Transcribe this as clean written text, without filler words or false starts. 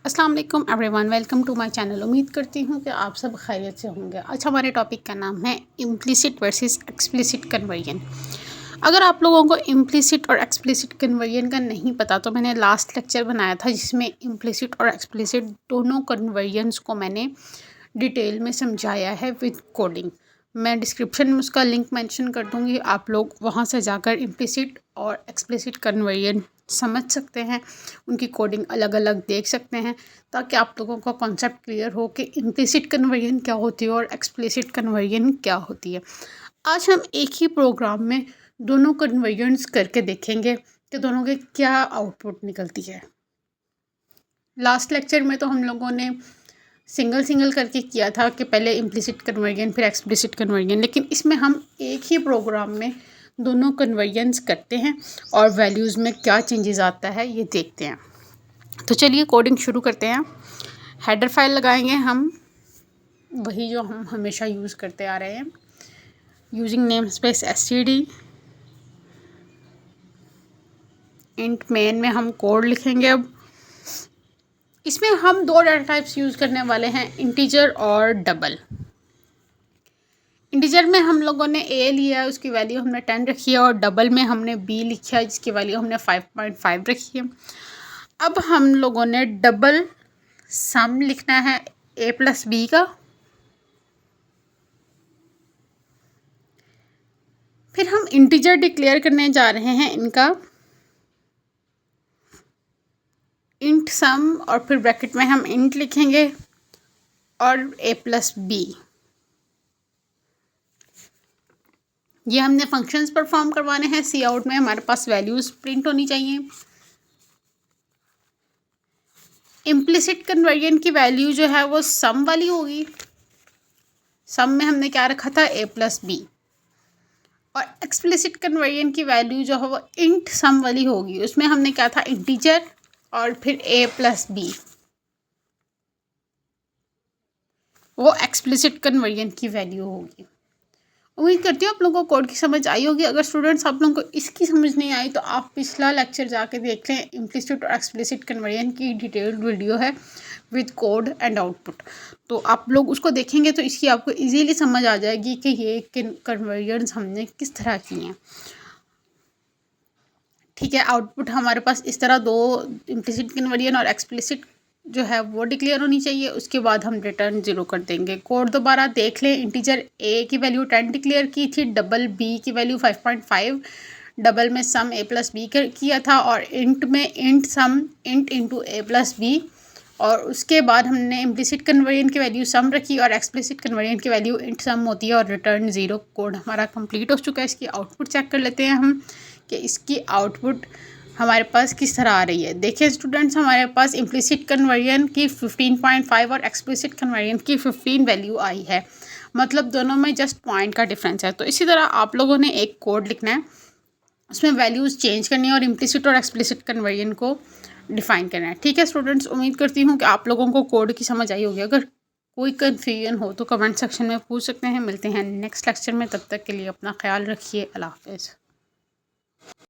अस्सलाम वालेकुम everyone, welcome to my channel. उम्मीद करती हूँ कि आप सब खैरियत से होंगे। आज हमारे टॉपिक का नाम है इम्प्लिसिट वर्सेस एक्सप्लिसिट कन्वर्जन। अगर आप लोगों को इम्प्लिसिट और एक्सप्लिसिट कन्वर्जन का नहीं पता तो मैंने लास्ट लेक्चर बनाया था जिसमें इम्प्लिसिट और एक्सप्लिसिट दोनों कन्वर्जन्स को मैंने डिटेल में समझाया है विद कोडिंग। मैं डिस्क्रिप्शन में उसका लिंक मेंशन कर दूँगी, आप लोग वहाँ से जाकर इम्प्लिसिट और एक्सप्लिसिट कन्वर्जन समझ सकते हैं, उनकी कोडिंग अलग अलग देख सकते हैं, ताकि आप लोगों का कॉन्सेप्ट क्लियर हो कि इम्प्लिसिट कन्वर्जन क्या होती है और एक्सप्लिसिट कन्वर्जन क्या होती है। आज हम एक ही प्रोग्राम में दोनों कन्वर्जन्स करके देखेंगे कि दोनों के क्या आउटपुट निकलती है। लास्ट लेक्चर में तो हम लोगों ने सिंगल करके किया था कि पहले इम्प्लिसिट कन्वर्जन फिर एक्सप्लिसिट कन्वर्जन, लेकिन इसमें हम एक ही प्रोग्राम में दोनों कन्वर्जन्स करते हैं और वैल्यूज़ में क्या चेंजेस आता है ये देखते हैं। तो चलिए कोडिंग शुरू करते हैं। हेडर फाइल लगाएंगे हम, वही जो हम हमेशा यूज़ करते आ रहे हैं, using name space std। Int main में हम कोड लिखेंगे। अब इसमें हम दो डाटा टाइप्स यूज़ करने वाले हैं, इंटीजर और डबल। इंटीजर में हम लोगों ने a लिया है, उसकी वैल्यू हमने 10 रखी है, और डबल में हमने b लिखा है जिसकी वैल्यू हमने 5.5 रखी है। अब हम लोगों ने डबल सम लिखना है a प्लस b का। फिर हम इंटीजर डिक्लेयर करने जा रहे हैं इनका, इंट सम, और फिर ब्रैकेट में हम इंट लिखेंगे और a प्लस b। ये हमने फंक्शंस परफॉर्म करवाने हैं। सी आउट में हमारे पास वैल्यूज़ प्रिंट होनी चाहिए। इम्प्लिसिट कन्वर्जन की वैल्यू जो है वो सम वाली होगी। सम में हमने क्या रखा था, a प्लस b। और एक्सप्लिसिट कन्वर्जन की वैल्यू जो है वो इंट सम वाली होगी, उसमें हमने क्या था, इंटीजर और फिर a प्लस b। वो एक्सप्लिसिट कन्वर्जन की वैल्यू होगी। उम्मीद करती हूँ आप लोगों को कोड की समझ आई होगी। अगर स्टूडेंट्स आप लोगों को इसकी समझ नहीं आई तो आप पिछला लेक्चर जाके देख लें, इम्प्लिसिट और एक्सप्लिसिट कन्वर्जन की डिटेल्ड वीडियो है विद कोड एंड आउटपुट। तो आप लोग उसको देखेंगे तो इसकी आपको इजीली समझ आ जाएगी कि ये कन्वर्जन्स हमने किस तरह किए हैं। ठीक है, आउटपुट हमारे पास इस तरह दो, इम्प्लिसिट कन्वर्जन और एक्सप्लिसिट जो है वो डिक्लेयर होनी चाहिए। उसके बाद हम रिटर्न 0 कर देंगे। कोड दोबारा देख लें, इंटीजर a की वैल्यू 10 डिक्लेयर की थी, डबल b की वैल्यू 5.5, डबल में सम a प्लस b किया था, और इंट में int sum int into a plus b। और उसके बाद हमने इम्प्लिसिट कन्वर्जन की वैल्यू सम रखी और एक्सप्लिसिट कन्वर्जन की वैल्यू इंट सम होती है, और रिटर्न 0। कोड हमारा कंप्लीट हो चुका है। इसकी आउटपुट चेक कर लेते हैं हम कि इसकी आउटपुट हमारे पास किस तरह आ रही है। देखिए स्टूडेंट्स, हमारे पास इम्प्लिसिट कन्वर्जन की 15.5 और एक्सप्लिसिट कन्वर्जन की 15 वैल्यू आई है, मतलब दोनों में जस्ट पॉइंट का डिफरेंस है। तो इसी तरह आप लोगों ने एक कोड लिखना है, उसमें वैल्यूज़ चेंज करनी है और इम्प्लिसिट और एक्सप्लिसिट कन्वर्जन को डिफ़ाइन करना है। ठीक है स्टूडेंट्स, उम्मीद करती हूँ कि आप लोगों को कोड की समझ आई होगी। अगर कोई कन्फ्यूजन हो तो कमेंट सेक्शन में पूछ सकते हैं। मिलते हैं नेक्स्ट लेक्चर में, तब तक के लिए अपना ख्याल रखिए। अल्लाह हाफ़िज़।